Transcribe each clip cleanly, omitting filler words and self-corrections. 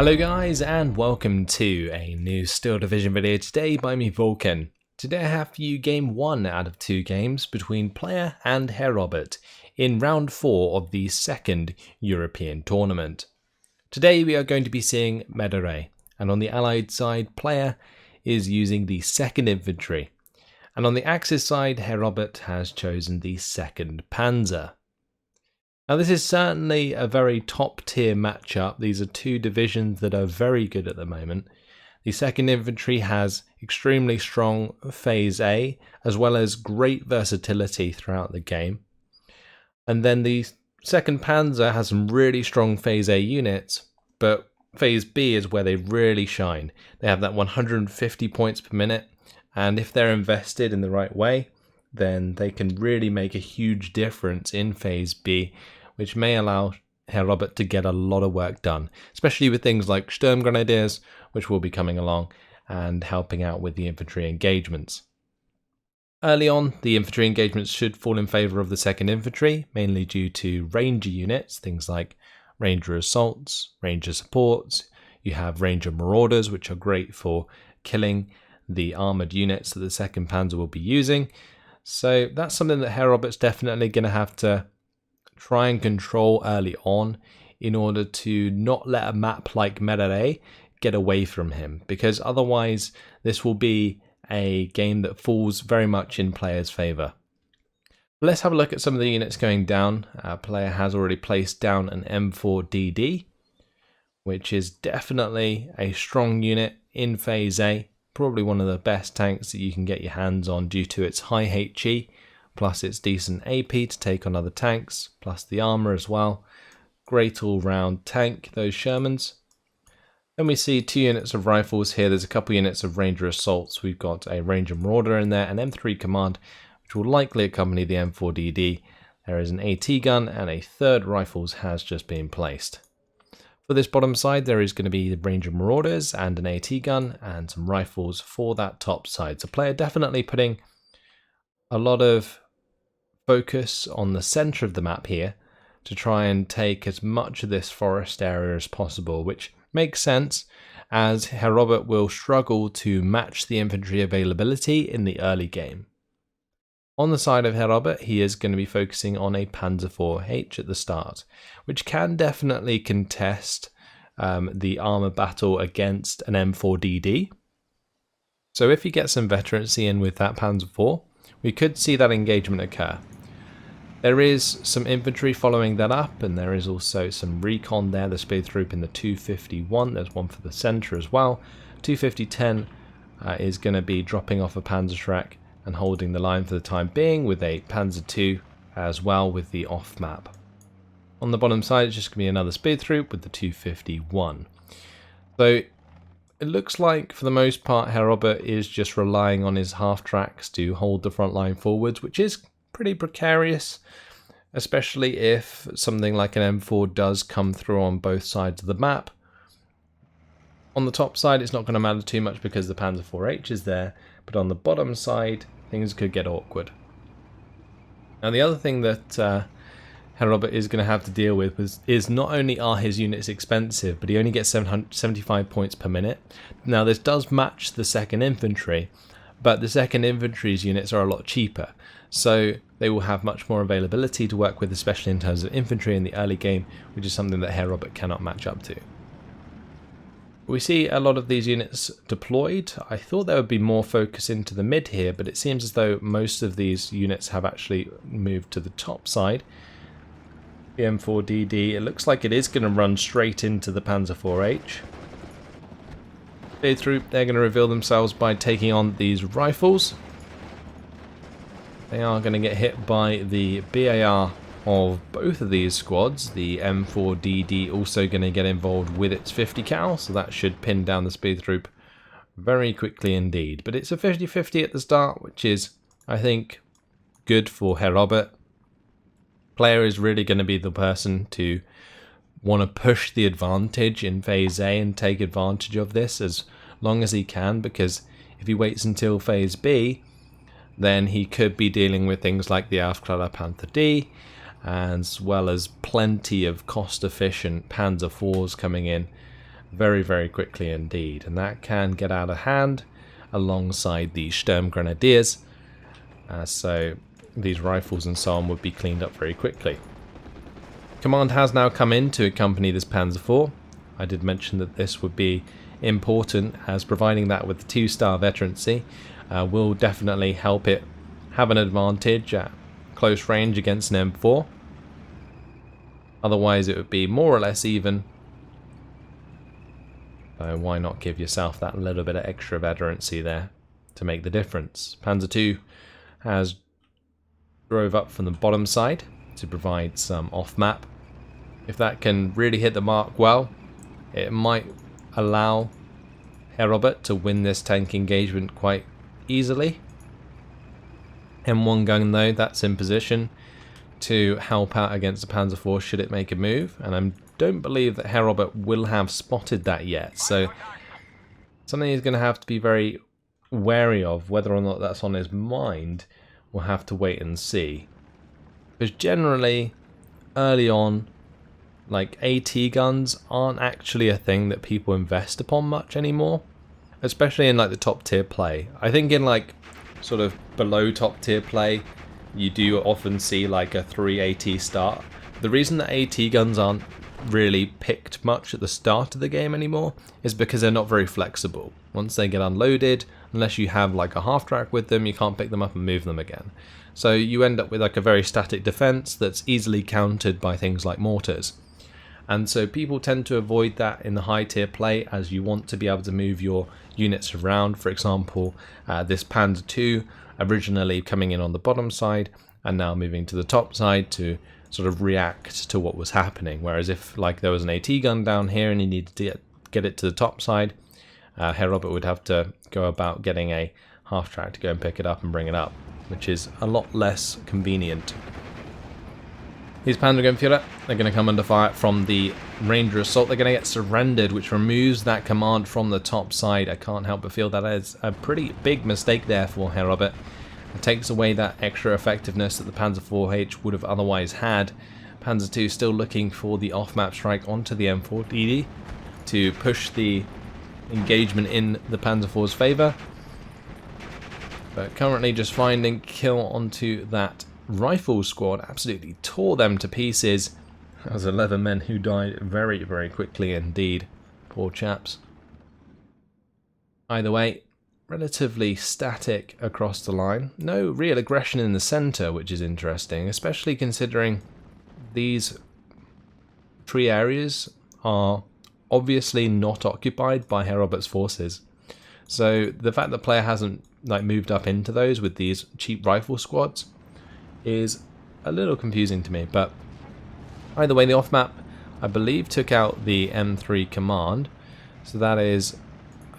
Hello guys and welcome to a new Steel Division video today by me Vulcan. Today I have for you game 1 out of 2 games between Player and Herr Robert in round 4 of the second European tournament. Today we are going to be seeing Merderet, and on the Allied side Player is using the 2nd Infantry, and on the Axis side Herr Robert has chosen the 2nd Panzer. Now this is certainly a very top tier matchup. These are two divisions that are very good at the moment. The 2nd Infantry has extremely strong Phase A as well as great versatility throughout the game. And then the 2nd Panzer has some really strong Phase A units, but Phase B is where they really shine. They have that 150 points per minute, and if they're invested in the right way, then they can really make a huge difference in Phase B, which may allow Herr Robert to get a lot of work done, especially with things like Sturmgrenadiers, which will be coming along and helping out with the infantry engagements. Early on, the infantry engagements should fall in favour of the 2nd Infantry, mainly due to Ranger units, things like Ranger Assaults, Ranger Supports. You have Ranger Marauders, which are great for killing the armoured units that the 2nd Panzer will be using. So that's something that Herr Robert's definitely going to have to try and control early on in order to not let a map like Merderet get away from him, because otherwise this will be a game that falls very much in Player's favour. Let's have a look at some of the units going down. Player has already placed down an M4DD, which is definitely a strong unit in Phase A, probably one of the best tanks that you can get your hands on due to its high HE, plus its decent AP to take on other tanks, plus the armour as well. Great all-round tank, those Shermans. Then we see 2 units of rifles here. There's a couple units of Ranger Assaults. We've got a Ranger Marauder in there, an M3 Command, which will likely accompany the M4DD. There is an AT gun, and a 3rd rifles has just been placed. For this bottom side, there is going to be the Ranger Marauders and an AT gun, and some rifles for that top side. So Player definitely putting a lot of focus on the center of the map here to try and take as much of this forest area as possible, which makes sense as Herr Robert will struggle to match the infantry availability in the early game. On the side of Herr Robert, he is going to be focusing on a Panzer IV-H at the start, which can definitely contest the armor battle against an M4DD. So if he gets some veterancy in with that Panzer IV, we could see that engagement occur. There is some infantry following that up, and there is also some recon there. The speed troop in the 251, there's one for the centre as well. 250-10 is going to be dropping off a Panzer track and holding the line for the time being, with a Panzer II as well with the off map. On the bottom side, it's just going to be another speed troop with the 251. So it looks like for the most part Herr Robert is just relying on his half tracks to hold the front line forwards, which is pretty precarious, especially if something like an M4 does come through on both sides of the map. On the top side it's not going to matter too much because the Panzer IV-H is there, but on the bottom side things could get awkward. Now the other thing that Herr Robert is going to have to deal with is not only are his units expensive, but he only gets 775 points per minute. Now this does match the 2nd Infantry, but the 2nd Infantry's units are a lot cheaper, so they will have much more availability to work with, especially in terms of infantry in the early game, which is something that Herr Robert cannot match up to. We see a lot of these units deployed. I thought there would be more focus into the mid here, but it seems as though most of these units have actually moved to the top side. The M4DD, it looks like it is going to run straight into the Panzer IV-H. They're going to reveal themselves by taking on these rifles. They are going to get hit by the BAR of both of these squads. The M4DD also going to get involved with its 50 cal, so that should pin down the speed troop very quickly indeed. But it's a 50-50 at the start, which is, I think, good for Herr Robert. Player is really going to be the person to want to push the advantage in Phase A and take advantage of this as long as he can, because if he waits until Phase B, then he could be dealing with things like the Aufklärer Panther D, as well as plenty of cost-efficient Panzer IVs coming in very, very quickly indeed, and that can get out of hand alongside the Sturmgrenadiers, so these rifles and so on would be cleaned up very quickly. Command has now come in to accompany this Panzer IV. I did mention that this would be important, as providing that with the 2-star veterancy will definitely help it have an advantage at close range against an M4. Otherwise it would be more or less even. So why not give yourself that little bit of extra veterancy there to make the difference. Panzer II has drove up from the bottom side to provide some off-map. If that can really hit the mark well, it might allow Herr Robert to win this tank engagement quite easily. M1 gun though, that's in position to help out against the Panzer IV should it make a move, and I don't believe that Herr Robert will have spotted that yet, so something he's going to have to be very wary of. Whether or not that's on his mind, we'll have to wait and see. Because generally, early on, like AT guns aren't actually a thing that people invest upon much anymore, especially in like the top tier play. I think in like sort of below top tier play, you do often see like a 3 AT start. The reason that AT guns aren't really picked much at the start of the game anymore is because they're not very flexible. Once they get unloaded, unless you have like a half track with them, you can't pick them up and move them again. So you end up with like a very static defense that's easily countered by things like mortars. And so people tend to avoid that in the high tier play, as you want to be able to move your units around. For example, this Panzer II originally coming in on the bottom side and now moving to the top side to sort of react to what was happening. Whereas if like there was an AT gun down here and you needed to get it to the top side, Herr Robert would have to go about getting a half track to go and pick it up and bring it up, which is a lot less convenient. These Panzergrenadier, they're going to come under fire from the Ranger Assault. They're going to get surrendered, which removes that command from the top side. I can't help but feel that is a pretty big mistake there for Herr Robert. It takes away that extra effectiveness that the Panzer IV would have otherwise had. Panzer II still looking for the off-map strike onto the M4DD to push the engagement in the Panzer IV's favour. But currently just finding kill onto that rifle squad, absolutely tore them to pieces. That was 11 men who died very, very quickly indeed. Poor chaps. Either way, relatively static across the line. No real aggression in the centre, which is interesting, especially considering these three areas are obviously not occupied by Herr Robert's forces. So the fact that the player hasn't like moved up into those with these cheap rifle squads is a little confusing to me. But either way, the off map I believe took out the M3 command, so that is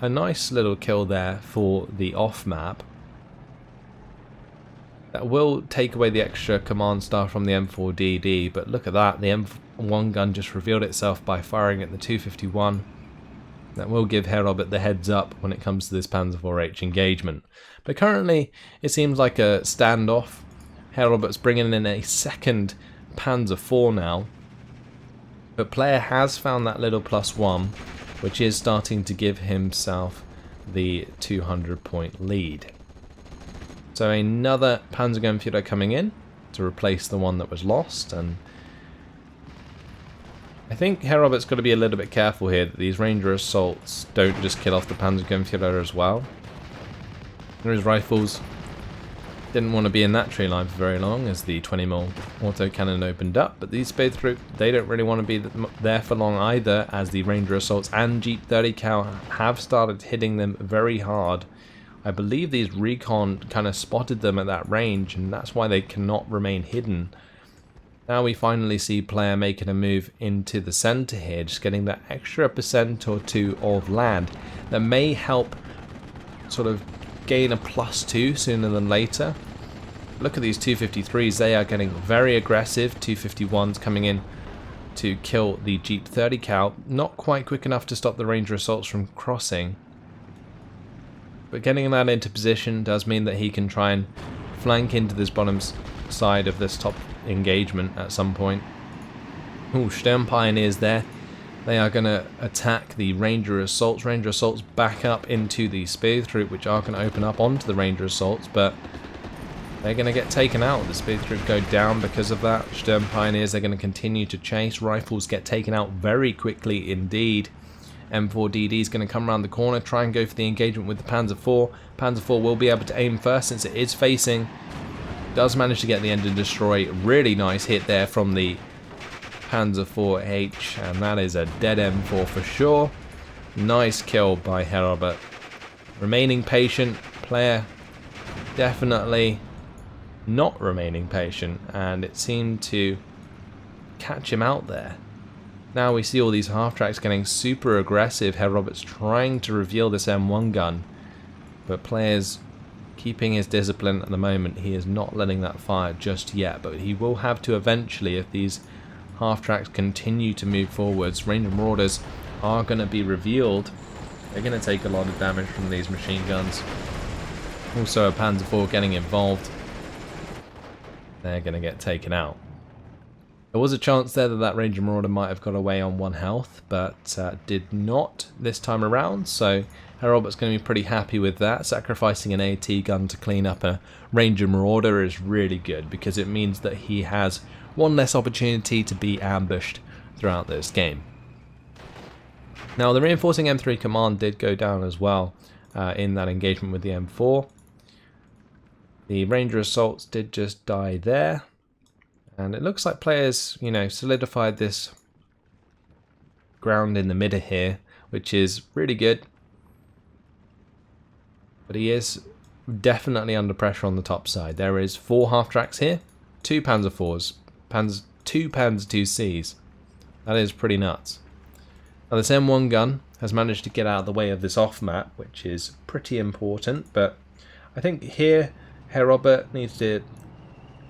a nice little kill there for the off map. That will take away the extra command star from the M4DD, but look at that, the M1 gun just revealed itself by firing at the 251. That will give Herr Robert the heads up when it comes to this Panzer IVH engagement. But currently it seems like a standoff. Herr Robert's bringing in a second Panzer IV now, but player has found that little +1, which is starting to give himself the 200-point lead. So another Panzergrenadier coming in to replace the one that was lost, and I think Herr Robert's got to be a little bit careful here that these Ranger Assaults don't just kill off the Panzergrenadier as well. Those rifles didn't want to be in that tree line for very long as the 20mm autocannon opened up, but these Spätrupp, they don't really want to be there for long either, as the Ranger Assaults and Jeep 30 cal have started hitting them very hard. I believe these recon kind of spotted them at that range, and that's why they cannot remain hidden. Now we finally see player making a move into the center here, just getting that extra % or 2 of land that may help sort of gain a +2 sooner than later. Look at these 253s, they are getting very aggressive. 251s coming in to kill the Jeep 30 cal, not quite quick enough to stop the Ranger Assaults from crossing. But getting that into position does mean that he can try and flank into this bottom side of this top engagement at some point. Ooh, Sturm Pioneers there, They are going to attack the Ranger Assaults. Ranger Assaults back up into the Spear Troop, which are going to open up onto the Ranger Assaults, but they're going to get taken out. The Spear Troop go down because of that. Sturm Pioneers, they're going to continue to chase. Rifles get taken out very quickly indeed. M4DD is going to come around the corner, try and go for the engagement with the Panzer IV. Panzer IV will be able to aim first since it is facing. Does manage to get the end and destroy. Really nice hit there from the Panzer IV-H, and that is a dead M4 for sure. Nice kill by Herr Robert. Remaining patient, player definitely not remaining patient, and it seemed to catch him out there. Now we see all these half-tracks getting super aggressive. Herr Robert's trying to reveal this M1 gun, but players keeping his discipline at the moment. He is not letting that fire just yet, but he will have to eventually if these half-tracks continue to move forwards. Ranger Marauders are going to be revealed. They're going to take a lot of damage from these machine guns. Also a Panzer IV getting involved. They're going to get taken out. There was a chance there that that Ranger Marauder might have got away on 1 health, but did not this time around, so Herr Robert's going to be pretty happy with that. Sacrificing an AT gun to clean up a Ranger Marauder is really good, because it means that he has one less opportunity to be ambushed throughout this game. Now the reinforcing M3 command did go down as well in that engagement with the M4. The Ranger Assaults did just die there. And it looks like players, solidified this ground in the middle here, which is really good. But he is definitely under pressure on the top side. There is 4 half-tracks here, 2 Panzer IVs, 2 Panzer IICs. That is pretty nuts. Now this M1 gun has managed to get out of the way of this off-map, which is pretty important. But I think here Herr Robert needs to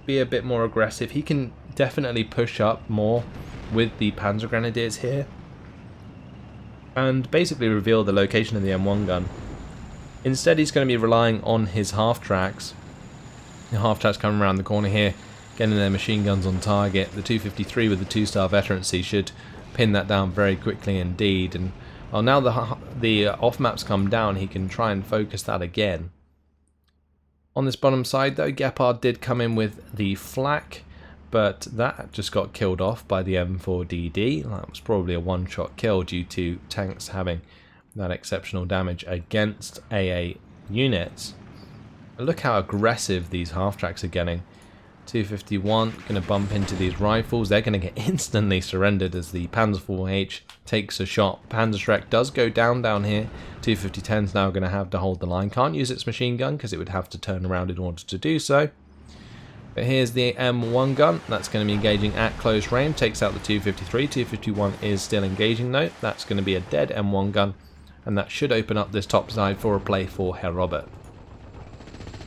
be a bit more aggressive. He can definitely push up more with the Panzer Grenadiers here and basically reveal the location of the M1 gun. Instead he's going to be relying on his half-tracks. The half-tracks coming around the corner here, getting their machine guns on target. The 253 with the 2-star veterancy should pin that down very quickly indeed. And well, now the off-maps come down, he can try and focus that again. On this bottom side though, Gepard did come in with the flak, but that just got killed off by the M4DD. That was probably a one-shot kill due to tanks having that exceptional damage against AA units. But look how aggressive these half-tracks are getting. 251 going to bump into these rifles. They're going to get instantly surrendered as the Panzer IV-H takes a shot. Panzerschreck does go down here. 250-10's now going to have to hold the line. Can't use its machine gun because it would have to turn around in order to do so. But here's the M1 gun. That's going to be engaging at close range. Takes out the 253. 251 is still engaging though. That's going to be a dead M1 gun. And that should open up this top side for a play for Herr Robert.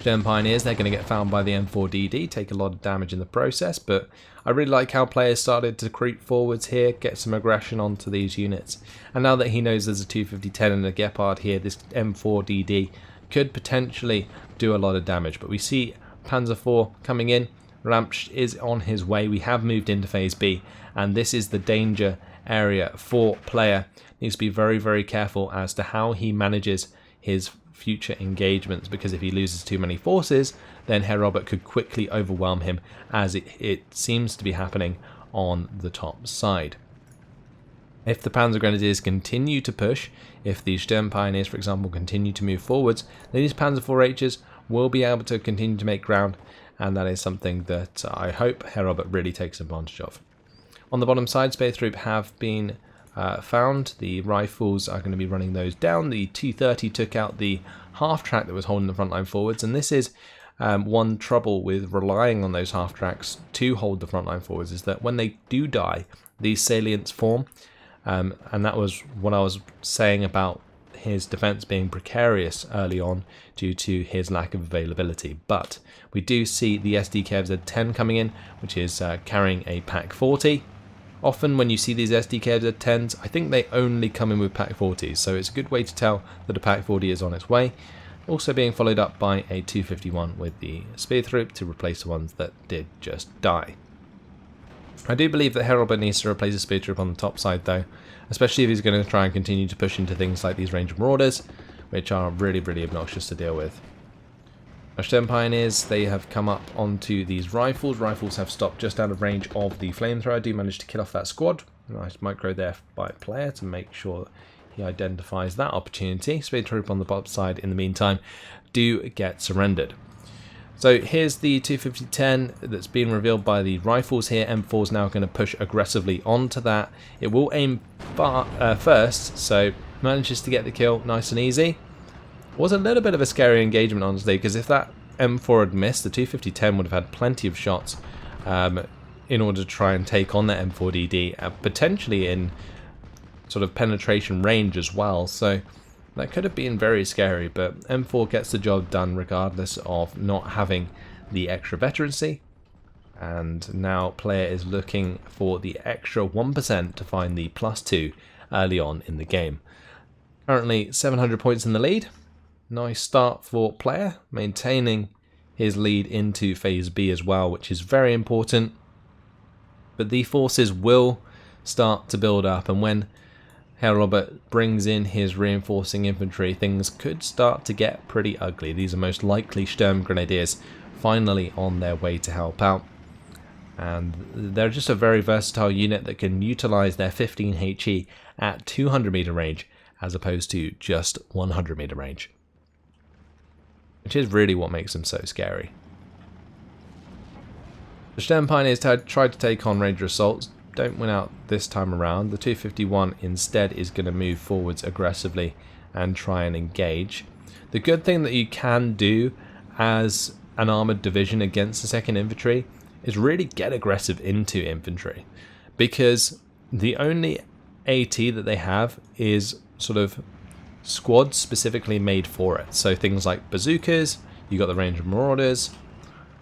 Sturm Pioneers, they're going to get found by the M4DD, take a lot of damage in the process, but I really like how players started to creep forwards here, get some aggression onto these units. And now that he knows there's a 250-10 and a Gepard here, this M4DD could potentially do a lot of damage. But we see Panzer IV coming in, Ramsch is on his way, we have moved into Phase B, and this is the danger area for player. Needs to be very, very careful as to how he manages his future engagements, because if he loses too many forces, then Herr Robert could quickly overwhelm him, as it seems to be happening on the top side. If the Panzer Grenadiers continue to push, if the Sturm Pioneers, for example, continue to move forwards, then these Panzer IV-Hs will be able to continue to make ground, and that is something that I hope Herr Robert really takes advantage of. On the bottom side, Speer Troop have been found. The rifles are going to be running those down. The 230 took out the half-track that was holding the front line forwards, and this is one trouble with relying on those half-tracks to hold the front line forwards, is that when they do die, these salients form, and that was what I was saying about his defense being precarious early on due to his lack of availability. But we do see the SDKZ-10 coming in, which is carrying a Pak 40. Often when you see these SDKZ-10s, I think they only come in with Pak 40s, so it's a good way to tell that a Pak 40 is on its way. Also being followed up by a 251 with the Speer Troop to replace the ones that did just die. I do believe that Herr Robert needs to replace a spear troop on the top side though, especially if he's going to try and continue to push into things like these Ranger Marauders, which are really, really obnoxious to deal with. Our Stern Pioneers, they have come up onto these rifles. Rifles have stopped just out of range of the flamethrower. I do manage to kill off that squad. Nice micro there by player to make sure he identifies that opportunity. Spear troop on the bottom side in the meantime do get surrendered. So here's the 250-10 that's been revealed by the rifles here. M4 is now going to push aggressively onto that. It will aim first, so manages to get the kill nice and easy. Was a little bit of a scary engagement honestly, because if that M4 had missed, the 250-10 would have had plenty of shots in order to try and take on that M4DD, potentially in sort of penetration range as well. So that could have been very scary, but M4 gets the job done regardless of not having the extra veterancy. And now player is looking for the extra 1% to find the +2 early on in the game. Currently 700 points in the lead. Nice start for player, maintaining his lead into phase B as well, which is very important. But the forces will start to build up, and when Herr Robert brings in his reinforcing infantry, things could start to get pretty ugly. These are most likely Sturmgrenadiers finally on their way to help out. And they're just a very versatile unit that can utilize their 15 HE at 200 meter range as opposed to just 100 meter range, which is really what makes them so scary. The Stern Pioneers tried to take on Ranger Assaults, don't win out this time around. The 251 instead is going to move forwards aggressively and try and engage. The good thing that you can do as an armoured division against the 2nd Infantry is really get aggressive into infantry, because the only AT that they have is sort of squads specifically made for it. So things like bazookas, you got the Ranger Marauders,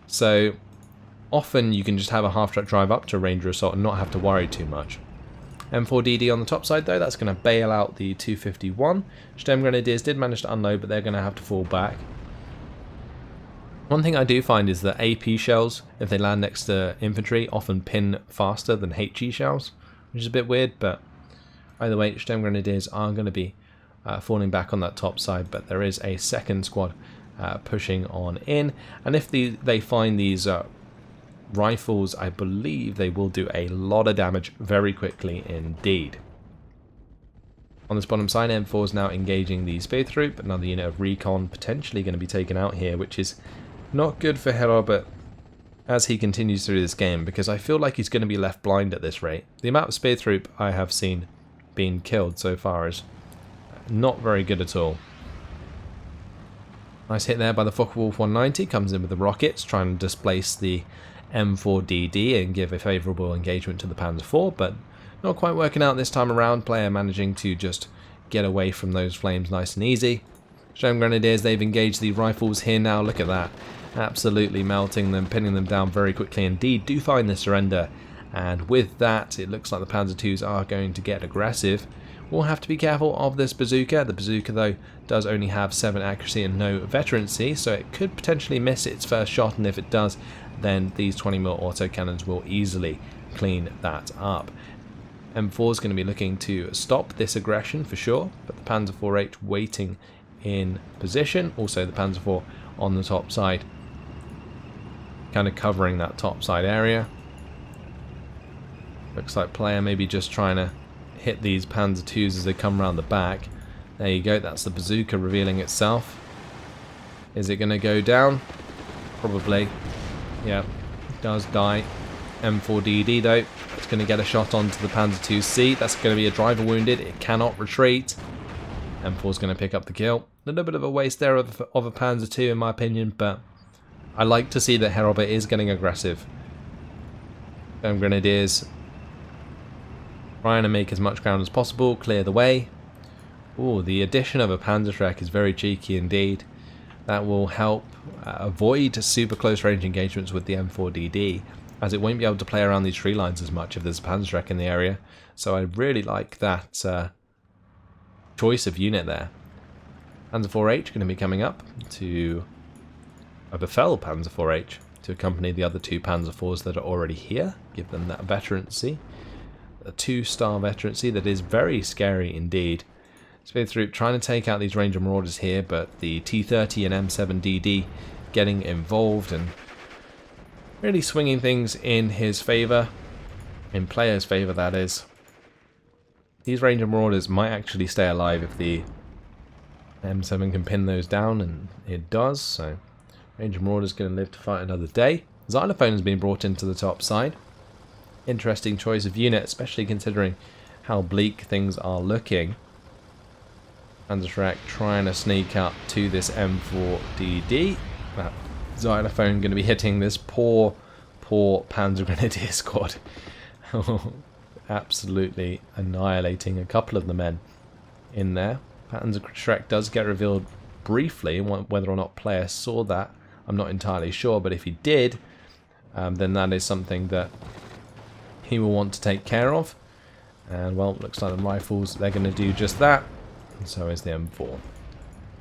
so often you can just have a half-track drive up to Ranger Assault and not have to worry too much. M4DD on the top side though, that's going to bail out the 251. Sturmgrenadiers did manage to unload, but they're going to have to fall back. One thing I do find is that AP shells, if they land next to infantry, often pin faster than HE shells, which is a bit weird, but either way, Sturmgrenadiers are going to be falling back on that top side, but there is a second squad pushing on in, and if they find these rifles, I believe they will do a lot of damage very quickly indeed. On this bottom side, M4 is now engaging the spear troop, another unit of recon potentially going to be taken out here, which is not good for Herr Robert as he continues through this game, because I feel like he's going to be left blind at this rate. The amount of spear troop I have seen being killed so far is not very good at all. Nice hit there by the Focke-Wulf 190, comes in with the rockets, trying to displace the M4DD and give a favourable engagement to the Panzer IV, but not quite working out this time around. Player managing to just get away from those flames nice and easy. Sturmgrenadiers, they've engaged the rifles here now, look at that. Absolutely melting them, pinning them down very quickly indeed, do find the surrender, and with that it looks like the Panzer IIs are going to get aggressive. We'll have to be careful of this bazooka. The bazooka though does only have 7 accuracy and no veterancy, so it could potentially miss its first shot, and if it does, then these 20mm autocannons will easily clean that up. M4 is going to be looking to stop this aggression for sure, but the Panzer IV-H waiting in position, also the Panzer IV on the top side, kind of covering that top side area. Looks like player maybe just trying to hit these Panzer IIs as they come around the back. There you go, that's the bazooka revealing itself. Is it going to go down? Probably. Yeah, it does die. M4DD though, it's going to get a shot onto the Panzer IIc. That's going to be a driver wounded, it cannot retreat. M4's going to pick up the kill. A little bit of a waste there of a Panzer II in my opinion, but I like to see that Herr Robert is getting aggressive. Grenadiers trying to make as much ground as possible, clear the way. Ooh, the addition of a Panzerschreck is very cheeky indeed. That will help avoid super close range engagements with the M4DD, as it won't be able to play around these tree lines as much if there's a Panzerschreck in the area. So I really like that choice of unit there. Panzer IV-H going to be coming up to a Befehl Panzer IV-H. to accompany the other 2 Panzer IVs that are already here. Give them that veterancy. A 2-star veterancy that is very scary indeed. Speed Troop trying to take out these Ranger Marauders here, but the T-30 and M7DD getting involved and really swinging things in his favour. In player's favour, that is. These Ranger Marauders might actually stay alive if the M7 can pin those down, and it does, so Ranger Marauder's going to live to fight another day. Xylophone has been brought into the top side. Interesting choice of unit, especially considering how bleak things are looking. Panzer trying to sneak up to this M4DD. That Xylophone going to be hitting this poor Panzer Grenadier squad. Absolutely annihilating a couple of the men in there. Panzer does get revealed briefly. Whether or not player saw that, I'm not entirely sure, but if he did, then that is something that he will want to take care of. And well, looks like the rifles, they're going to do just that. And so is the M4.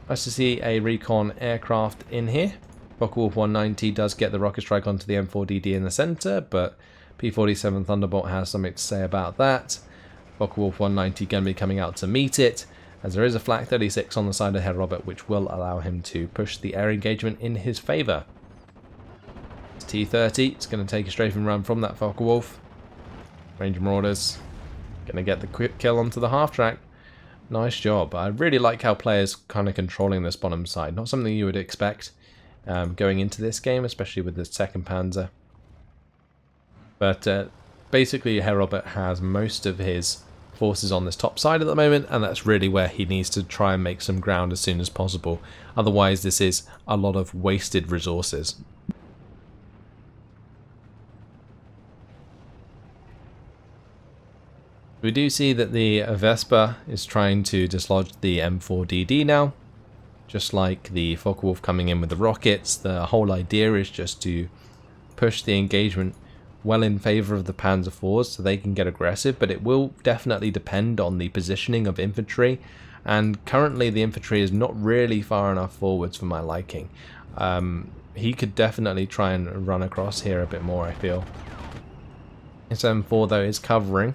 Nice to see a recon aircraft in here. Focke-Wulf 190 does get the rocket strike onto the M4DD in the center, but P-47 Thunderbolt has something to say about that. Focke-Wulf 190 going to be coming out to meet it, as there is a Flak 36 on the side of Herr Robert, which will allow him to push the air engagement in his favour. T-30, it's going to take a strafing run from that Focke-Wulf. Ranger Marauders going to get the quick kill onto the half-track. Nice job. I really like how players kind of controlling this bottom side. Not something you would expect going into this game, especially with the 2nd Panzer. But basically Herr Robert has most of his forces on this top side at the moment, and that's really where he needs to try and make some ground as soon as possible. Otherwise this is a lot of wasted resources. We do see that the Vespa is trying to dislodge the M4DD now. Just like the Focke-Wulf coming in with the rockets, the whole idea is just to push the engagement well in favour of the Panzer IVs so they can get aggressive, but it will definitely depend on the positioning of infantry, and currently the infantry is not really far enough forwards for my liking. He could definitely try and run across here a bit more, I feel. This M4 though is covering,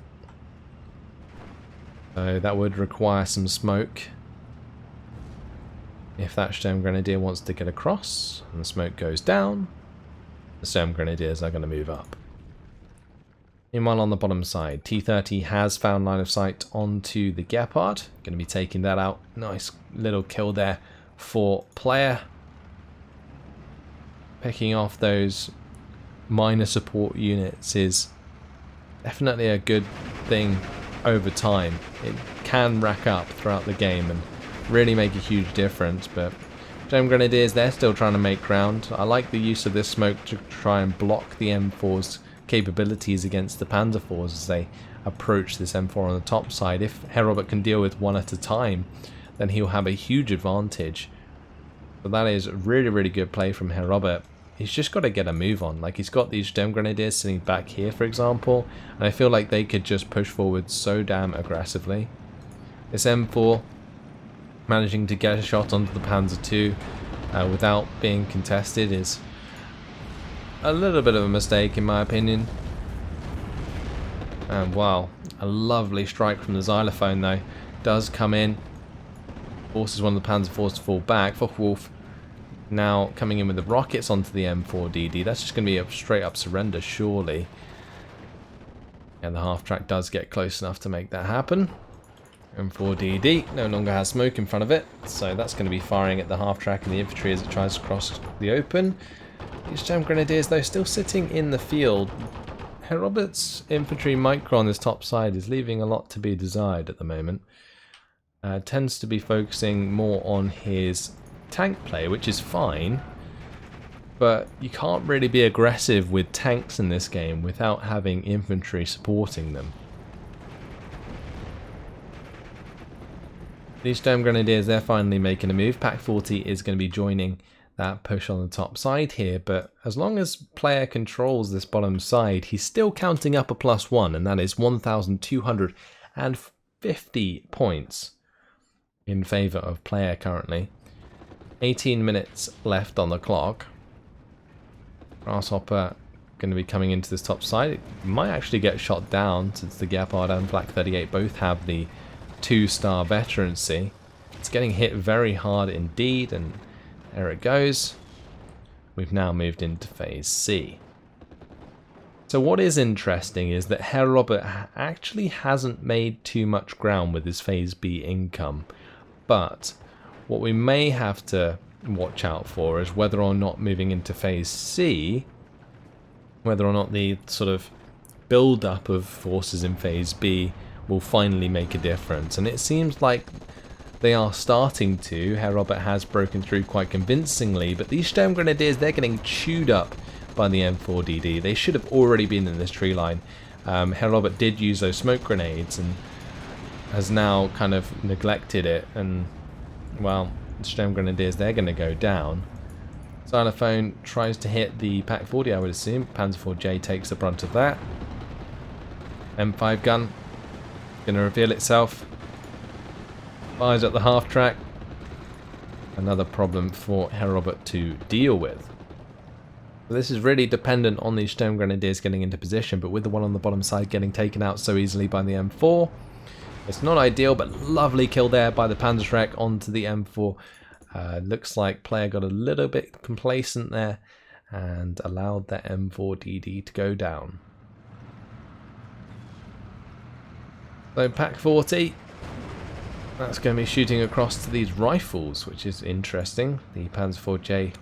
so that would require some smoke if that Sturm Grenadier wants to get across, and the smoke goes down, the Sturm Grenadiers are going to move up. Meanwhile on the bottom side, T-30 has found line of sight onto the Gepard, going to be taking that out. Nice little kill there for player. Picking off those minor support units is definitely a good thing over time. It can rack up throughout the game and really make a huge difference, but Sturm Grenadiers, they're still trying to make ground. I like the use of this smoke to try and block the M4's capabilities against the Panzer IVs as they approach this M4 on the top side. If Herr Robert can deal with one at a time, then he'll have a huge advantage. So that is really, really good play from Herr Robert. He's just got to get a move on. Like, he's got these Sturm Grenadiers sitting back here, for example, and I feel like they could just push forward so damn aggressively. This M4 managing to get a shot onto the Panzer II without being contested is a little bit of a mistake in my opinion. And wow, a lovely strike from the Xylophone though does come in, forces one of the Panzer IVs to fall back. Focke-Wulf now coming in with the rockets onto the M4DD. That's just going to be a straight up surrender surely. And the half track does get close enough to make that happen. M4DD no longer has smoke in front of it, so that's going to be firing at the half track and the infantry as it tries to cross the open. These Sturm Grenadiers though still sitting in the field. Herr Robert's infantry micro on this top side is leaving a lot to be desired at the moment. Tends to be focusing more on his tank play, which is fine, but you can't really be aggressive with tanks in this game without having infantry supporting them. These Sturm Grenadiers, they're finally making a move. Pack 40 is going to be joining that push on the top side here, but as long as player controls this bottom side, he's still counting up a +1, and that is 1,250 points in favour of player currently. 18 minutes left on the clock. Grasshopper going to be coming into this top side. It might actually get shot down since the Gepard and Flak 38 both have the 2-star veterancy. It's getting hit very hard indeed, and there it goes. We've now moved into phase C. So what is interesting is that Herr Robert actually hasn't made too much ground with his phase B income, but what we may have to watch out for is whether or not moving into phase C, whether or not the sort of build up of forces in phase B will finally make a difference. And it seems like they are starting to. Herr Robert has broken through quite convincingly, but these Sturmgrenadiers, they're getting chewed up by the M4DD. They should have already been in this tree line. Herr Robert did use those smoke grenades and has now kind of neglected it, and well, the Sturmgrenadiers, they're going to go down. Xylophone tries to hit the Pak 40, I would assume. Panzer IV-J takes the brunt of that. M5 gun going to reveal itself. Fires at the half track. Another problem for Herr Robert to deal with. This is really dependent on these Sturmgrenadiers getting into position, but with the one on the bottom side getting taken out so easily by the M4, it's not ideal, but lovely kill there by the Panzerschreck onto the M4. Looks like player got a little bit complacent there and allowed that M4DD to go down. So Pak 40, that's going to be shooting across to these rifles, which is interesting. The Panzer IV-J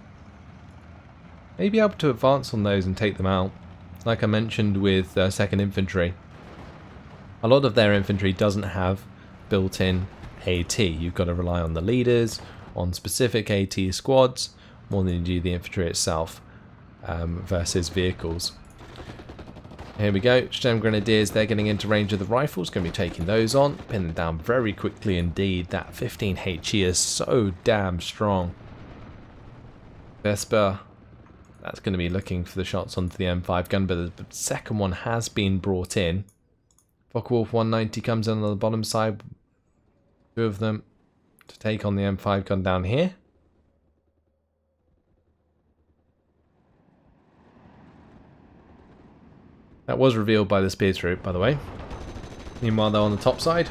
may be able to advance on those and take them out. Like I mentioned with 2nd Infantry, a lot of their infantry doesn't have built-in AT. You've got to rely on the leaders, on specific AT squads, more than you do the infantry itself, versus vehicles. Here we go, Sturmgrenadiers, they're getting into range of the rifles, going to be taking those on, pin them down very quickly indeed. That 15 HE is so damn strong. Vesper, that's going to be looking for the shots onto the M5 gun, but the second one has been brought in. Focke-Wulf 190 comes in on the bottom side, 2 of them to take on the M5 gun down here. That was revealed by the spear troop, by the way. Meanwhile, they're on the top side.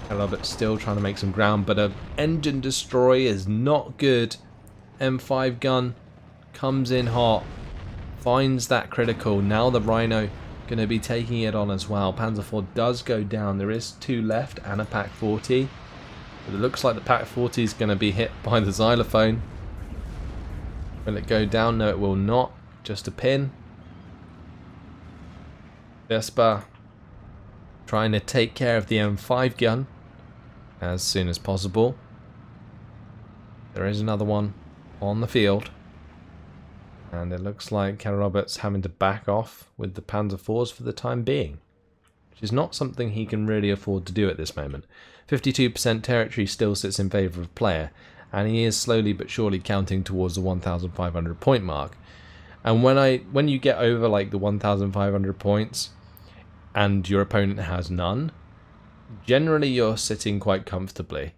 Herr Robert still trying to make some ground, but an engine destroy is not good. M5 gun comes in hot, finds that critical. Now the Rhino going to be taking it on as well. Panzer IV does go down. There is 2 left and a Pak 40. But it looks like the Pak 40 is going to be hit by the Xylophone. Will it go down? No, it will not. Just a pin. Vesper trying to take care of the M5 gun as soon as possible. There is another one on the field. And it looks like Herr Robert's having to back off with the Panzer IVs for the time being, which is not something he can really afford to do at this moment. 52% territory still sits in favour of player, and he is slowly but surely counting towards the 1,500 point mark. And when you get over like the 1,500 points and your opponent has none, generally you're sitting quite comfortably.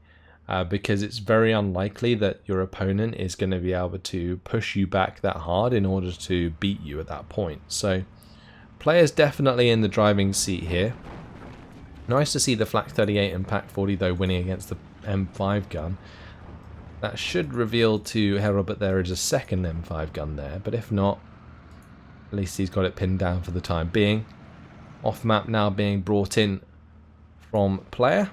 Because it's very unlikely that your opponent is going to be able to push you back that hard in order to beat you at that point. So, player's definitely in the driving seat here. Nice to see the Flak 38 and Pak 40 though winning against the M5 gun. That should reveal to Herr Robert there is a second M5 gun there, but if not, at least he's got it pinned down for the time being. Off map now being brought in from player.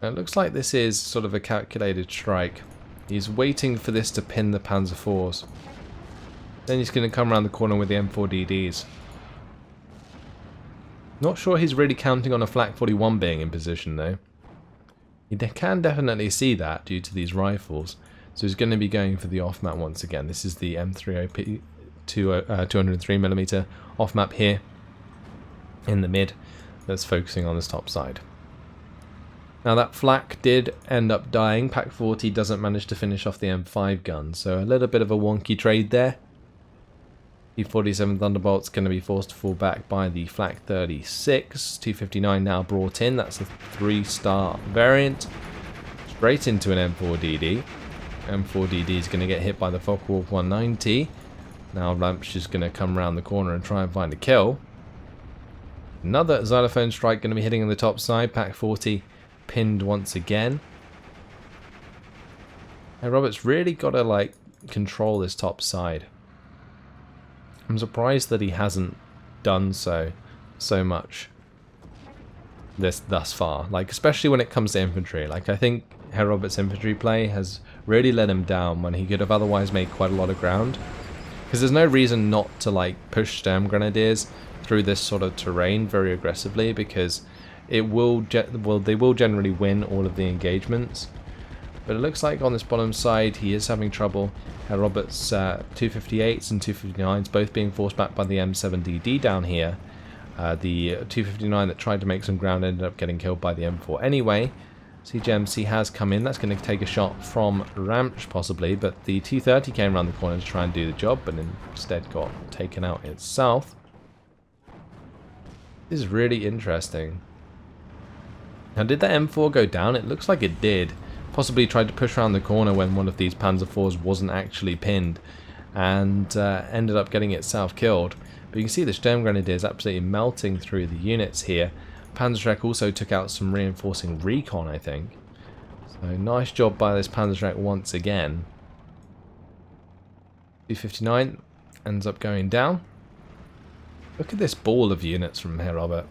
It looks like this is sort of a calculated strike. He's waiting for this to pin the Panzer IVs. Then he's going to come around the corner with the M4DDs. Not sure he's really counting on a Flak 41 being in position though. He can definitely see that due to these rifles. So he's going to be going for the off-map once again. This is the M30P 203mm off-map here in the mid that's focusing on this top side. Now that Flak did end up dying. Pak 40 doesn't manage to finish off the M5 gun, so a little bit of a wonky trade there. P-47 Thunderbolt's going to be forced to fall back by the Flak 36. 259 now brought in. That's a 3-star variant. Straight into an M4DD. M4DD is going to get hit by the Focke-Wulf 190. Now Ramp's just going to come around the corner and try and find a kill. Another xylophone strike going to be hitting on the top side. Pack 40 pinned once again. Hey, Robert's really got to like control this top side. I'm surprised that he hasn't done so much thus far. Like, especially when it comes to infantry. Like, I think Herr Robert's infantry play has really let him down when he could have otherwise made quite a lot of ground. Because there's no reason not to like push Sturm Grenadiers through this sort of terrain very aggressively, because it will they will generally win all of the engagements. But it looks like on this bottom side he is having trouble. Herr Robert's 258s and 259s both being forced back by the M7DD down here. The 259 that tried to make some ground ended up getting killed by the M4 anyway. CJMC has come in. That's going to take a shot from Ramch possibly, but the 230 came around the corner to try and do the job, but instead got taken out itself. This is really interesting. Now, did that M4 go down? It looks like it did. Possibly tried to push around the corner when one of these Panzer IVs wasn't actually pinned, and ended up getting itself killed. But you can see the Sturm Grenadiers absolutely melting through the units here. Panzerschreck also took out some reinforcing recon, I think. So nice job by this Panzerschreck once again. 259 ends up going down. Look at this ball of units from Herr Robert.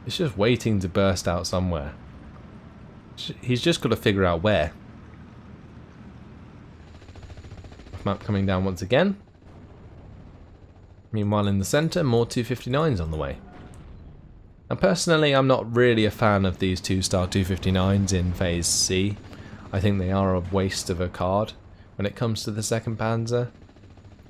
It's just waiting to burst out somewhere. He's just got to figure out where. Map coming down once again. Meanwhile in the centre, more 259s on the way. Now personally, I'm not really a fan of these 2-star 259s in Phase C. I think they are a waste of a card when it comes to the 2nd Panzer.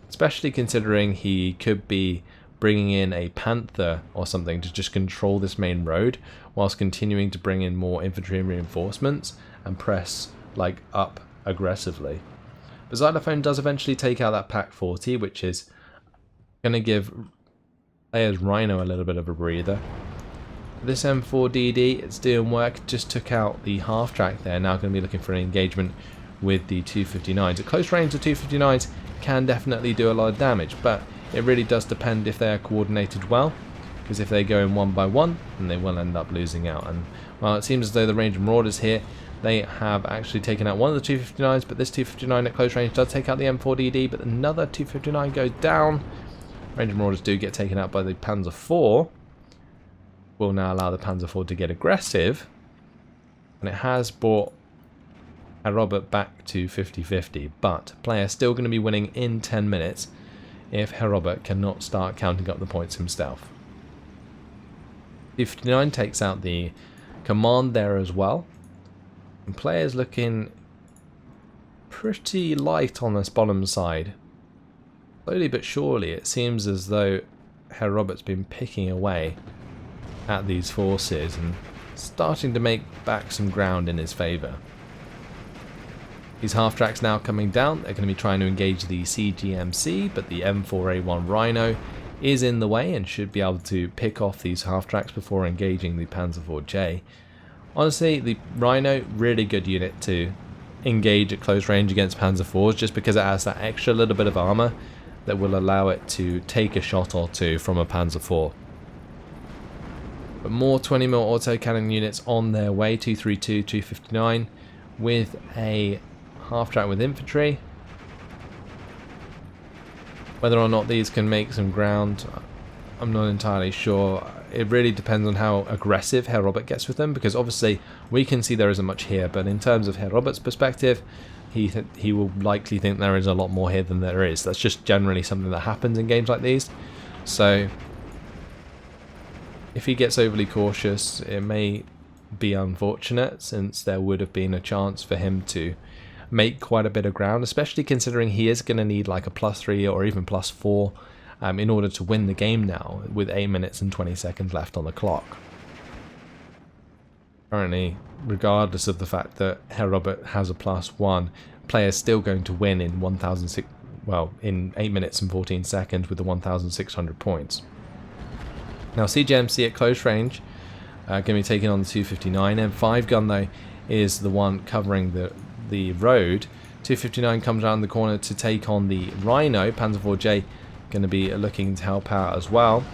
Especially considering he could be bringing in a Panther or something to just control this main road, whilst continuing to bring in more infantry and reinforcements and press like up aggressively. The Xylophone does eventually take out that Pack 40, which is going to give players Rhino a little bit of a breather. This M4DD, it's doing work, just took out the half track there, now going to be looking for an engagement with the 259s. At close range, the 259s can definitely do a lot of damage, but it really does depend if they are coordinated well, because if they go in one by one, then they will end up losing out. And while it seems as though the Ranger Marauders here, they have actually taken out one of the 259s, but this 259 at close range does take out the M4DD, but another 259 goes down. Ranger Marauders do get taken out by the Panzer IV. Will now allow the Panzer IV to get aggressive, and it has brought Herr Robert back to 50-50, but player still going to be winning in 10 minutes if Herr Robert cannot start counting up the points himself. 59 takes out the command there as well, and players looking pretty light on this bottom side. Slowly but surely it seems as though Herr Robert's been picking away at these forces and starting to make back some ground in his favour. These half tracks now coming down, they're going to be trying to engage the CGMC, but the M4A1 Rhino is in the way and should be able to pick off these half tracks before engaging the Panzer IV-J. Honestly, the Rhino, really good unit to engage at close range against Panzer IVs, just because it has that extra little bit of armour that will allow it to take a shot or two from a Panzer IV. But more 20mm autocannon units on their way, 232, 259, with a half track with infantry. Whether or not these can make some ground, I'm not entirely sure. It really depends on how aggressive Herr Robert gets with them, because obviously we can see there isn't much here, but in terms of Herr Robert's perspective, he will likely think there is a lot more here than there is. That's just generally something that happens in games like these. So if he gets overly cautious, it may be unfortunate, since there would have been a chance for him to make quite a bit of ground, especially considering he is going to need like a +3 or even +4 in order to win the game now, with 8 minutes and 20 seconds left on the clock. Currently, regardless of the fact that Herr Robert has a +1, player's still going to win in in 8 minutes and 14 seconds with the 1,600 points. Now CJMC at close range, going to be taking on the 259. M5 gun though is the one covering the the road. 259 comes around the corner to take on the Rhino. Panzer IV-J going to be looking to help out as well.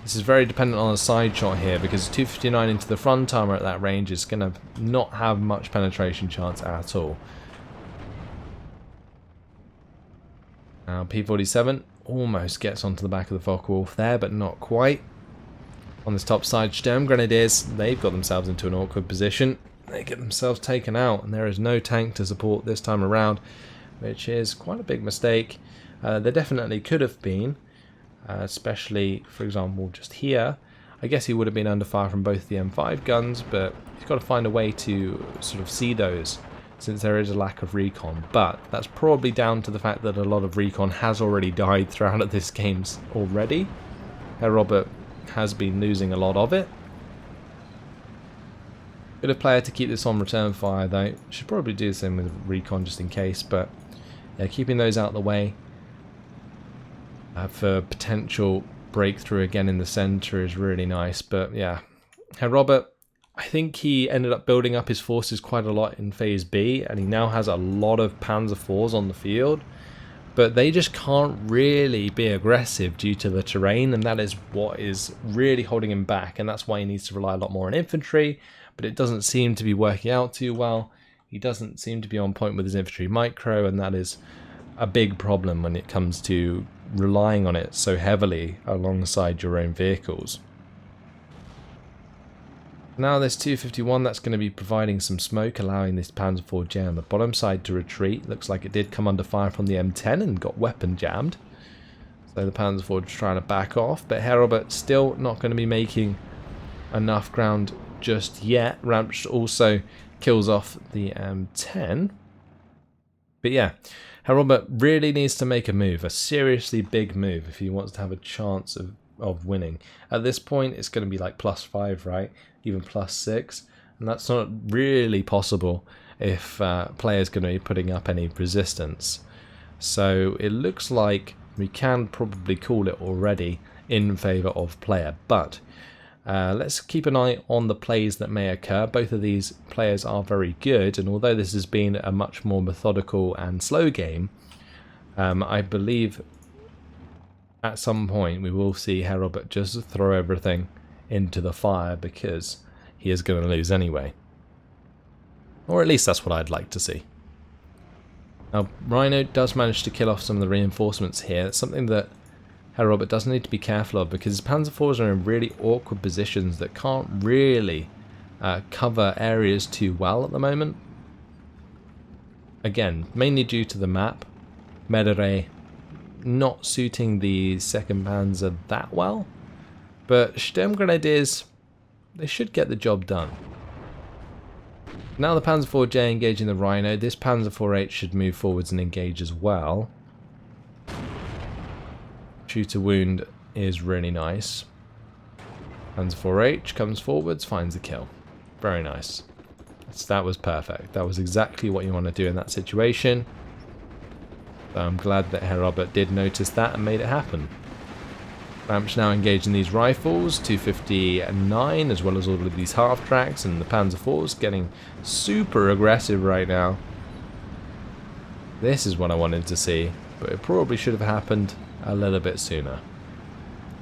This is very dependent on a side shot here, because 259 into the front armor at that range is going to not have much penetration chance at all. Now P-47 almost gets onto the back of the Focke-Wulf there, but not quite. On this top side, Sturmgrenadiers, they've got themselves into an awkward position. They get themselves taken out, and there is no tank to support this time around, which is quite a big mistake. There definitely could have been, especially, for example, just here. I guess he would have been under fire from both the M5 guns, but he's got to find a way to sort of see those, since there is a lack of recon. But that's probably down to the fact that a lot of recon has already died throughout this game already. Herr Robert has been losing a lot of it. Good a player to keep this on return fire though. Should probably do the same with recon just in case, but yeah, keeping those out of the way for potential breakthrough again in the center is really nice. But yeah, Herr Robert, I think he ended up building up his forces quite a lot in Phase B, and he now has a lot of Panzer IVs on the field, but they just can't really be aggressive due to the terrain, and that is what is really holding him back, and that's why he needs to rely a lot more on infantry, but it doesn't seem to be working out too well. He doesn't seem to be on point with his infantry micro, and that is a big problem when it comes to relying on it so heavily alongside your own vehicles. Now this 251, that's going to be providing some smoke, allowing this Panzer IV-J on the bottom side to retreat. Looks like it did come under fire from the M10 and got weapon jammed. So the Panzer IV is trying to back off, but Herr Robert still not going to be making enough ground just yet. Ramsch also kills off the M10. But yeah, Herr Robert really needs to make a move, a seriously big move, if he wants to have a chance of winning. At this point, it's going to be like +5, right? Even +6, and that's not really possible if players going to be putting up any resistance. So it looks like we can probably call it already in favour of player, but let's keep an eye on the plays that may occur. Both of these players are very good, and although this has been a much more methodical and slow game, I believe at some point we will see Herr Robert just throw everything into the fire, because he is going to lose anyway. Or at least that's what I'd like to see. Now Rhino does manage to kill off some of the reinforcements here. It's something that Herr Robert does need to be careful of, because his Panzer IVs are in really awkward positions that can't really cover areas too well at the moment. Again, mainly due to the map. Merderet not suiting the 2nd Panzer that well. But Sturmgrenadiers, they should get the job done. Now the Panzer IV-J engaging the Rhino. This Panzer IV-H should move forwards and engage as well. Shoot to wound is really nice. Panzer IV-H comes forwards, finds the kill. Very nice. That was perfect. That was exactly what you want to do in that situation. So I'm glad that Herr Robert did notice that and made it happen. Ramsch now engaging these rifles, 259, as well as all of these half-tracks, and the Panzer IVs getting super aggressive right now. This is what I wanted to see, but it probably should have happened a little bit sooner.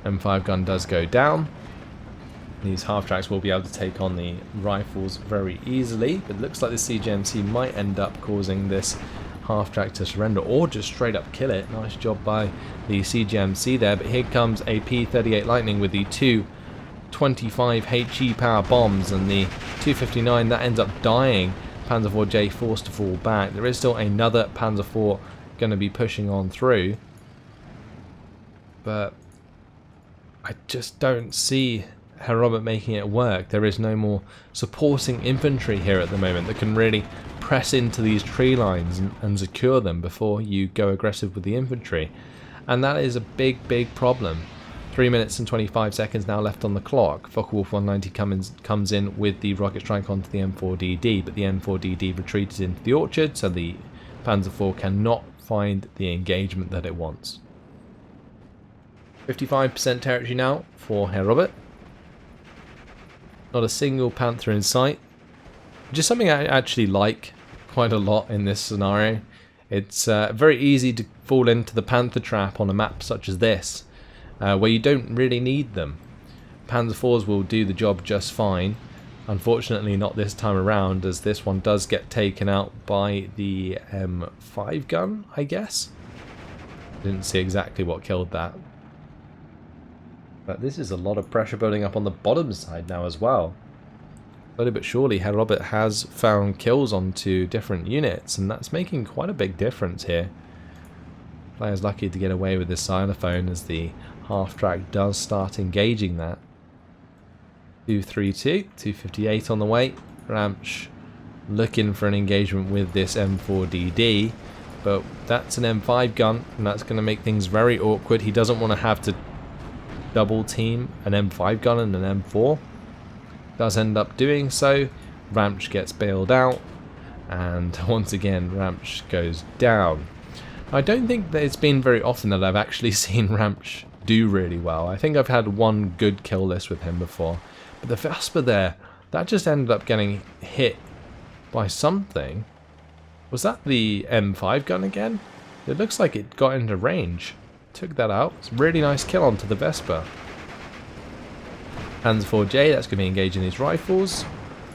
M5 gun does go down. These half-tracks will be able to take on the rifles very easily, but it looks like the CGMC might end up causing this half-track to surrender, or just straight up kill it. Nice job by the CGMC there, but here comes a P-38 Lightning with the two 25 HE power bombs, and the 259 that ends up dying. Panzer IV-J forced to fall back. There is still another Panzer IV going to be pushing on through, but I just don't see Herr Robert making it work. There is no more supporting infantry here at the moment that can really press into these tree lines and secure them before you go aggressive with the infantry, and that is a big problem. 3 minutes and 25 seconds now left on the clock. Focke-Wulf 190 comes in with the rocket strike onto the M4DD, but the M4DD retreated into the orchard, so the Panzer IV cannot find the engagement that it wants. 55% territory now for Herr Robert. Not a single Panther in sight, which is something I actually like quite a lot in this scenario. It's very easy to fall into the Panther trap on a map such as this, where you don't really need them. Panzer IVs will do the job just fine. Unfortunately not this time around, as this one does get taken out by the M5 gun, I guess. Didn't see exactly what killed that. But this is a lot of pressure building up on the bottom side now as well. Slowly but surely, Herr Robert has found kills onto different units, and that's making quite a big difference here. Player's lucky to get away with this xylophone as the half-track does start engaging that. 232, 258 on the way. Ramsch looking for an engagement with this M4DD, but that's an M5 gun, and that's going to make things very awkward. He doesn't want to have to double team an M5 gun and an M4. Does end up doing so. Ramsch gets bailed out, and once again Ramsch goes down. I don't think that it's been very often that I've actually seen Ramsch do really well. I think I've had one good kill list with him before. But the Vesper there, that just ended up getting hit by something. Was that the M5 gun again? It looks like it got into range. Took that out. It's a really nice kill onto the Vesper. Panzer IV-J, that's going to be engaging these rifles.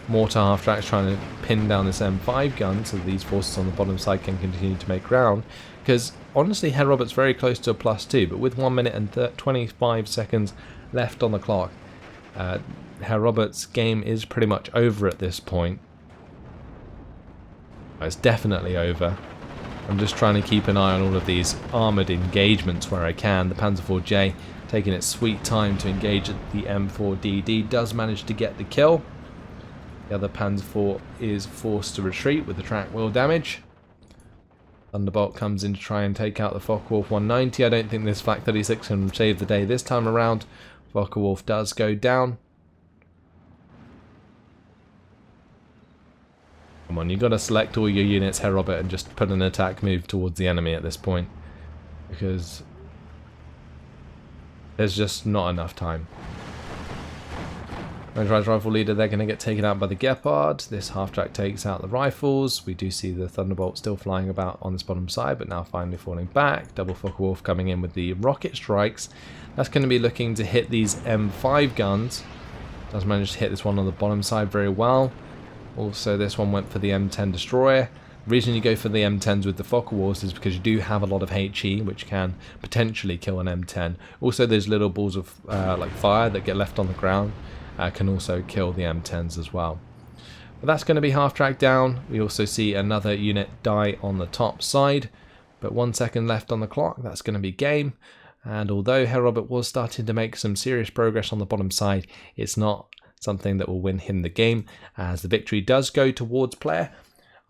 Mortar half-tracks trying to pin down this M5 gun so these forces on the bottom side can continue to make ground. Because honestly, Herr Robert's very close to a +2, but with 1 minute and 25 seconds left on the clock, Herr Robert's game is pretty much over at this point. It's definitely over. I'm just trying to keep an eye on all of these armoured engagements where I can. The Panzer IV-J taking its sweet time to engage the M4DD does manage to get the kill. The other Panzer IV is forced to retreat with the track wheel damage. Thunderbolt comes in to try and take out the Focke-Wulf 190. I don't think this Flak 36 can save the day this time around. Focke-Wulf does go down. Come on, you've got to select all your units, Herr Robert, and just put an attack move towards the enemy at this point. Because there's just not enough time. Motorized rifle leader, they're going to get taken out by the Gepard. This half-track takes out the rifles. We do see the Thunderbolt still flying about on this bottom side, but now finally falling back. Double Focke-Wulf coming in with the rocket strikes. That's going to be looking to hit these M5 guns. Does manage to hit this one on the bottom side very well. Also, this one went for the M10 destroyer. The reason you go for the M10s with the Focke-Wulfs is because you do have a lot of HE, which can potentially kill an M10. Also, those little balls of like fire that get left on the ground can also kill the M10s as well. But that's going to be half-track down. We also see another unit die on the top side. But 1 second left on the clock. That's going to be game. And although Herr Robert was starting to make some serious progress on the bottom side, it's not something that will win him the game, as the victory does go towards player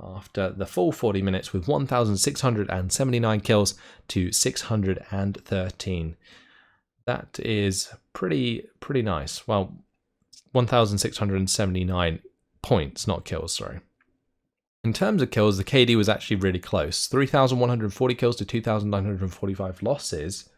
after the full 40 minutes with 1,679 kills to 613. That is pretty nice. Well, 1,679 points, not kills, sorry. In terms of kills, the KD was actually really close. 3,140 kills to 2,945 losses.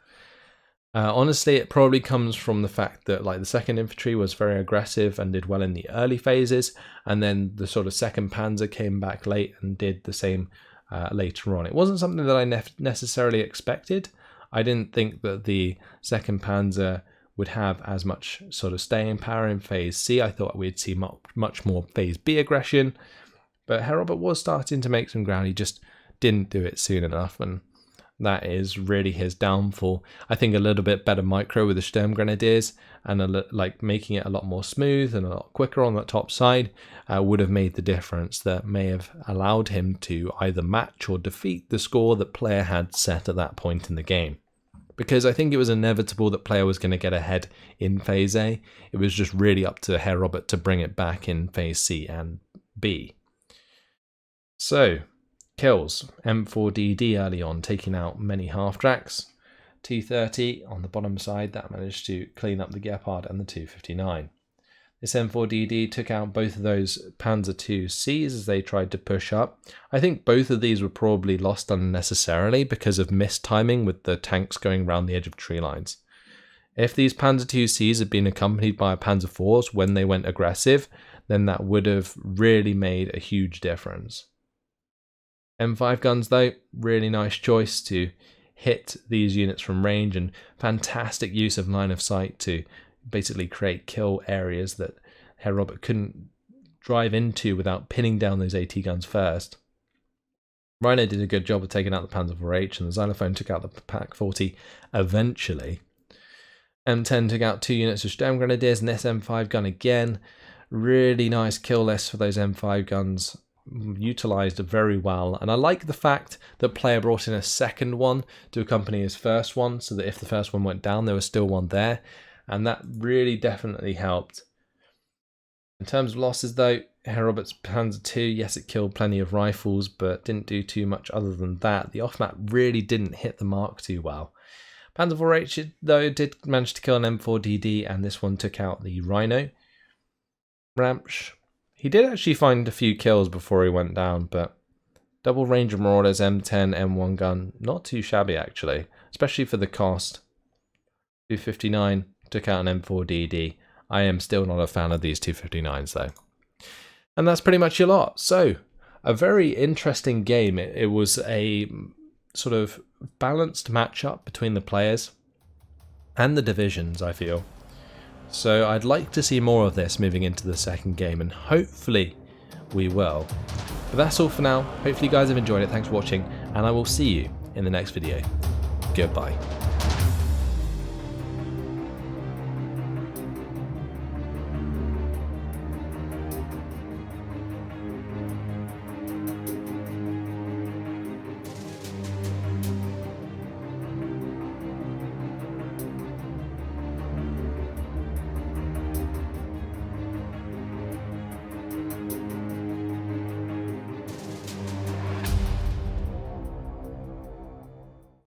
Honestly, it probably comes from the fact that like the 2nd Infantry was very aggressive and did well in the early phases, and then the sort of 2nd Panzer came back late and did the same later on. It wasn't something that I necessarily expected. I didn't think that the 2nd Panzer would have as much sort of staying power in Phase C. I thought we'd see much more Phase B aggression, but Herr Robert was starting to make some ground. He just didn't do it soon enough, and that is really his downfall. I think a little bit better micro with the Sturmgrenadiers and like making it a lot more smooth and a lot quicker on that top side would have made the difference that may have allowed him to either match or defeat the score that player had set at that point in the game. Because I think it was inevitable that player was going to get ahead in Phase A. It was just really up to Herr Robert to bring it back in Phase C and B. So, kills. M4DD early on, taking out many half-tracks. 230 on the bottom side, that managed to clean up the Gepard and the 259. This M4DD took out both of those Panzer IICs as they tried to push up. I think both of these were probably lost unnecessarily because of missed timing with the tanks going around the edge of tree lines. If these Panzer IICs had been accompanied by a Panzer IVs when they went aggressive, then that would have really made a huge difference. M5 guns though, really nice choice to hit these units from range, and fantastic use of line of sight to basically create kill areas that Herr Robert couldn't drive into without pinning down those AT guns first. Rhino did a good job of taking out the Panzer IV-H, and the Xylophone took out the PaK-40 eventually. M10 took out 2 units of Sturm Grenadiers, and this M5 gun again, really nice kill list for those M5 guns, utilised very well. And I like the fact that player brought in a second one to accompany his first one, so that if the first one went down, there was still one there, and that really definitely helped. In terms of losses though, Herr Robert's Panzer II, yes, it killed plenty of rifles, but didn't do too much other than that. The off-map really didn't hit the mark too well. Panzer IV-H, though, did manage to kill an M4DD, and this one took out the Rhino. Ramsch, he did actually find a few kills before he went down, but double range of Marauders, M10, M1 gun, not too shabby actually, especially for the cost. 259 took out an M4DD. I am still not a fan of these 259s though. And that's pretty much your lot. So, a very interesting game. It was a sort of balanced matchup between the players and the divisions, I feel. So I'd like to see more of this moving into the second game, and hopefully we will. But that's all for now. Hopefully you guys have enjoyed it. Thanks for watching, and I will see you in the next video. Goodbye.